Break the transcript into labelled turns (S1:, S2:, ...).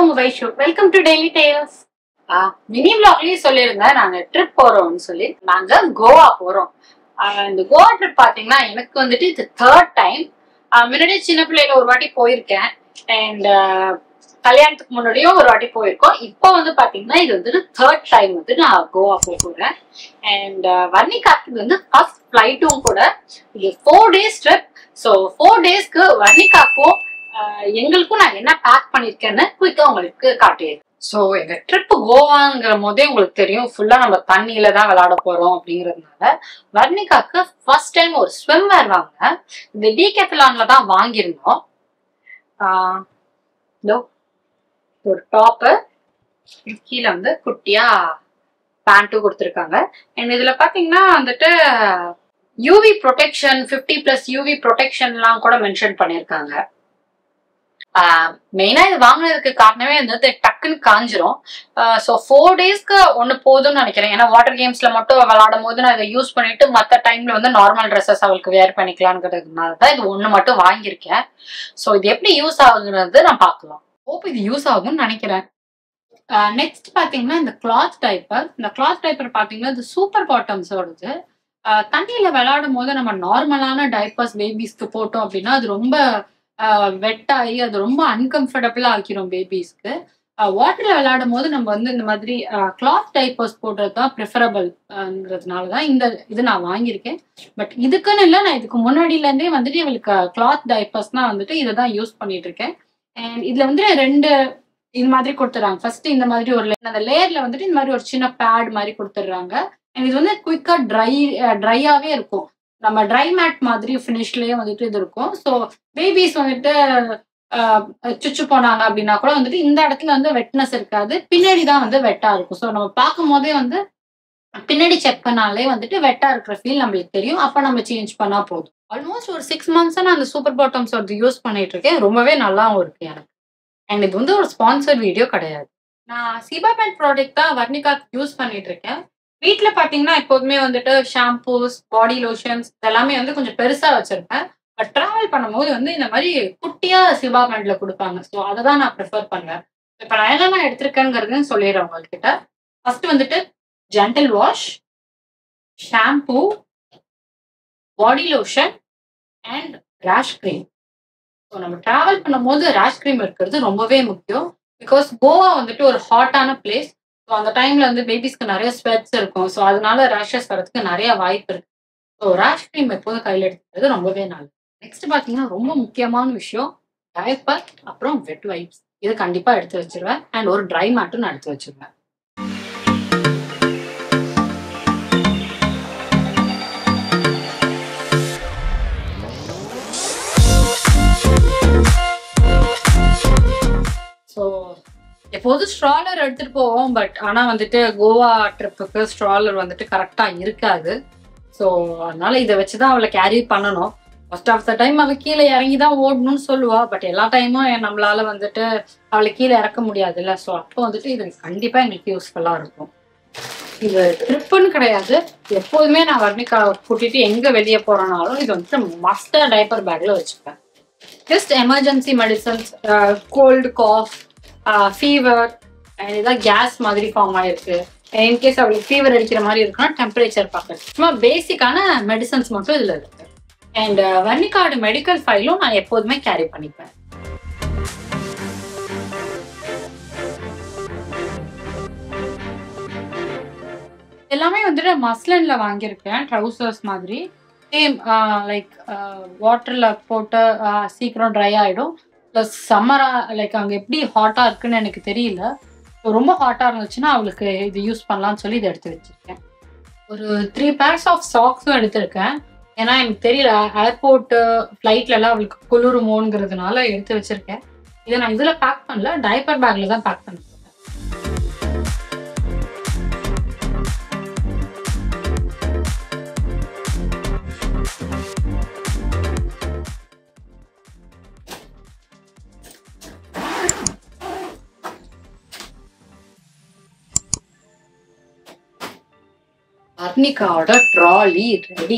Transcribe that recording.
S1: உங்க Vaishu. Welcome to daily tales. Mini vlogலயே சொல்லியிருந்தேன் நாங்க ட்ரிப் போறோம்னு சொல்லி. நாங்க கோவா போறோம். இந்த கோவா ட்ரிப் பாத்தீங்கன்னா எனக்கு வந்துட்டு இது தேர்ட் டைம். முன்னாடி சின்ன பிள்ளையில ஒரு வாட்டி போயிருக்கேன் அண்ட் கல்யாணத்துக்கு முன்னாடியும் ஒரு வாட்டி போயிருக்கோம். இப்போ வந்து பாத்தீங்கன்னா இது வந்து தேர்ட் டைம் வந்து நான் கோவா போறேன். அண்ட் வர்ணிகாக்கு வந்து ஃபர்ஸ்ட் ஃபிளைட்டும் கூட. இது 4 days ட்ரிப். ஸோ 4 daysக்கு வர்ணிகாக்கும் எங்களுக்கும் நான் என்ன பேக் பண்ணிருக்கேன்னு குயிக்கா உங்களுக்கு காட்டிடுறேன். ஸோ எங்க ட்ரிப் கோவாங்கிற போதே உங்களுக்கு தெரியும் ஃபுல்லா நம்ம தண்ணியில தான் விளையாட போறோம் அப்படிங்கறதுனால வர்ணிகாக்கு ஃபர்ஸ்ட் டைம் ஒரு ஸ்விம்வேர் வாங்க. இந்த டிகேத்லான்ல தான் வாங்கியிருந்தோம். ஒரு டாப்பு, கீழே வந்து குட்டியா பேண்ட்டும் கொடுத்துருக்காங்க. அண்ட் இதுல பாத்தீங்கன்னா வந்துட்டு யூவி ப்ரொடெக்ஷன் 50+ யூவி ப்ரொடெக்ஷன்லாம் கூட மென்ஷன் பண்ணியிருக்காங்க. மெயினா இது வாங்கினதுக்கு காரணமே வந்து டக்குன்னு காஞ்சிரும். ஸோ 4 daysக்கு ஒன்று போதும்னு நினைக்கிறேன். ஏன்னா வாட்டர் கேம்ஸ்ல மட்டும் விளையாடும் போது நான் இதை யூஸ் பண்ணிட்டு மற்ற டைம்ல வந்து நார்மல் ட்ரெஸ்ஸஸ் அவளுக்கு வேர் பண்ணிக்கலாம்ங்கிறதுனால தான் இது ஒன்று மட்டும் வாங்கியிருக்கேன். ஸோ இது எப்படி யூஸ் ஆகுங்கிறது நான் பார்க்கலாம். ஹோப் இது யூஸ் ஆகும்னு நினைக்கிறேன். நெக்ஸ்ட் பாத்தீங்கன்னா இந்த கிளாத் டைப்பர். இந்த கிளாத் டைப்பர் பாத்தீங்கன்னா இது சூப்பர் பாட்டம்ஸோடது. தண்ணியில விளையாடும் போது நம்ம நார்மலான டைப்பர்ஸ் பேபிஸ்க்கு போட்டோம் அப்படின்னா அது ரொம்ப வெட்டாகி அது ரொம்ப அன்கம்ஃபர்டபுளா ஆக்கிரும் பேபிஸ்க்கு. வாட்டர்ல விளையாடும் போது நம்ம வந்து இந்த மாதிரி கிளாத் டைப்பர்ஸ் போடுறது தான் ப்ரிஃபரபிள்ங்கிறதுனாலதான் இது நான் வாங்கியிருக்கேன். பட் இதுக்குன்னு இல்லை, நான் இதுக்கு முன்னாடியில இருந்தே வந்துட்டு இவளுக்கு கிளாத் டைப்பர்ஸ்னா வந்துட்டு இதை தான் யூஸ் பண்ணிட்டு இருக்கேன். அண்ட் இதுல வந்து 2 இந்த மாதிரி கொடுத்துறாங்க. ஃபர்ஸ்ட் இந்த மாதிரி ஒரு அந்த லேயர்ல வந்துட்டு இந்த மாதிரி ஒரு சின்ன பேட் மாதிரி கொடுத்துடுறாங்க. இது வந்து குயிக்கா ட்ரையாவே இருக்கும். நம்ம ட்ரை மேட் மாதிரி ஃபினிஷ்லயே வந்துட்டு இது இருக்கும். ஸோ பேபிஸ் வந்துட்டு சுச்சு போனாங்க அப்படின்னா கூட வந்துட்டு இந்த இடத்துல வந்து வெட்னஸ் இருக்காது, பின்னாடி தான் வந்து வெட்டா இருக்கும். ஸோ நம்ம பார்க்கும் போதே வந்து பின்னாடி செக் பண்ணாலே வந்துட்டு வெட்டா இருக்கிற ஃபீல் நம்மளுக்கு தெரியும். அப்ப நம்ம சேஞ்ச் பண்ணா போதும். ஆல்மோஸ்ட் ஒரு 6 months நான் அந்த சூப்பர் பாட்டம்ஸ் வந்து யூஸ் பண்ணிட்டு இருக்கேன். ரொம்பவே நல்லாவும் இருக்கு எனக்கு. அண்ட் இது வந்து ஒரு ஸ்பான்சர் வீடியோ கிடையாது. நான் சீபாபேண்ட் ப்ராடக்ட் தான் வர்ணிகாக்கு யூஸ் பண்ணிட்டு இருக்கேன். வீட்டில் பார்த்தீங்கன்னா எப்போதுமே வந்துட்டு ஷாம்பூஸ், பாடி லோஷன்ஸ் இதெல்லாமே வந்து கொஞ்சம் பெருசா வச்சிருப்பேன். பட் ட்ராவல் பண்ணும்போது வந்து இந்த மாதிரி குட்டியா சீபாபேண்ட்ல கொடுப்பாங்க. ஸோ அதை தான் நான் ப்ரிஃபர் பண்ணுவேன். இப்போ நான் என்னெல்லாம் எடுத்திருக்கேங்கிறது சொல்லிடுறேன் உங்ககிட்ட. ஃபர்ஸ்ட் வந்துட்டு gentle wash, shampoo, body lotion and rash cream. So நம்ம டிராவல் பண்ணும்போது ரேஷ் கிரீம் இருக்கிறது ரொம்பவே முக்கியம். பிகாஸ் கோவா வந்துட்டு ஒரு ஹாட்டான பிளேஸ். ஸோ அந்த டைம்ல வந்து பேபிஸ்க்கு நிறைய ஸ்வெட்ஸ் இருக்கும். ஸோ அதனால ரேஷஸ் வரதுக்கு நிறைய வாய்ப்பு இருக்கு. ஸோ ரேஷ் கிரீம் எப்போதும் கையில் எடுத்துக்கிறது ரொம்பவே நல்லது. நெக்ஸ்ட் பார்த்தீங்கன்னா ரொம்ப முக்கியமான விஷயம் டயப்பர், அப்புறம் வெட் வைப்ஸ். இது கண்டிப்பா எடுத்து வச்சிருவேன். அண்ட் ஒரு ட்ரை மேட்டும் நான் எடுத்து வச்சிருவேன். ஸோ எப்போதும் ஸ்ட்ராலர் எடுத்துட்டு போவோம். பட் ஆனா வந்துட்டு கோவா ட்ரிப்புக்கு ஸ்ட்ராலர் வந்துட்டு கரெக்டா இருக்காது. ஸோ அதனால இதை வச்சுதான் அவளை கேரி பண்ணணும். ஃபர்ஸ்ட் ஆஃப் த டைம் அவள் கீழே இறங்கி தான் ஓடணும்னு சொல்லுவா. பட் எல்லா டைமும் நம்மளால வந்துட்டு அவளை கீழே இறக்க முடியாது இல்லை. ஸோ அப்போ வந்துட்டு இது கண்டிப்பா எங்களுக்கு யூஸ்ஃபுல்லா இருக்கும். இது ட்ரிப்புன்னு கிடையாது, எப்போதுமே நான் வர்ணிகா கூட்டிட்டு எங்க வெளியே போறேனாலும் இது வந்துட்டு மஸ்டா டைப்பர் பேக்ல வச்சுப்பேன். Just emergency medicines, cold, cough, fever, ஏதாவது கேஸ் மாதிரி ஃபார்ம் ஆயிருக்கு, இன்கேஸ் அவளுக்கு ஃபீவர் அடிக்கிற மாதிரி இருக்குன்னா டெம்பரேச்சர் பார்க்கறது, சும்மா பேசிக்கான மெடிசன்ஸ் மட்டும் இதுல இருக்கு. அண்ட் வர்ணிகாவோட மெடிக்கல் ஃபைலும் நான் எப்போதுமே கேரி பண்ணிப்பேன். எல்லாமே வந்துட்டு மஸ்லின்ல வாங்கியிருக்கேன். ட்ரௌசர்ஸ் மாதிரி சேம் லைக் வாட்டர்ல போட்டு சீக்கிரம் ட்ரை ஆயிடும். ப்ளஸ் சம்மரா லைக் அங்கே எப்படி ஹாட்டா இருக்குன்னு எனக்கு தெரியல. ரொம்ப ஹாட்டா இருந்துச்சுன்னா அவளுக்கு இது யூஸ் பண்ணலாம்னு சொல்லி இதை எடுத்து வச்சிருக்கேன். ஒரு 3 pairs ஆஃப் சாக்ஸும் எடுத்திருக்கேன். ஏன்னா எனக்கு தெரியல ஏர்போர்ட் ஃப்ளைட்ல எல்லாம் அவளுக்கு குளிருமோங்கிறதுனால எடுத்து வச்சிருக்கேன். இதை நான் இதுல பேக் பண்ணல, டைப்பர் பேக்ல தான் பேக் பண்ணேன். வர்ணிகாவோட ட்ராலி ரெடி.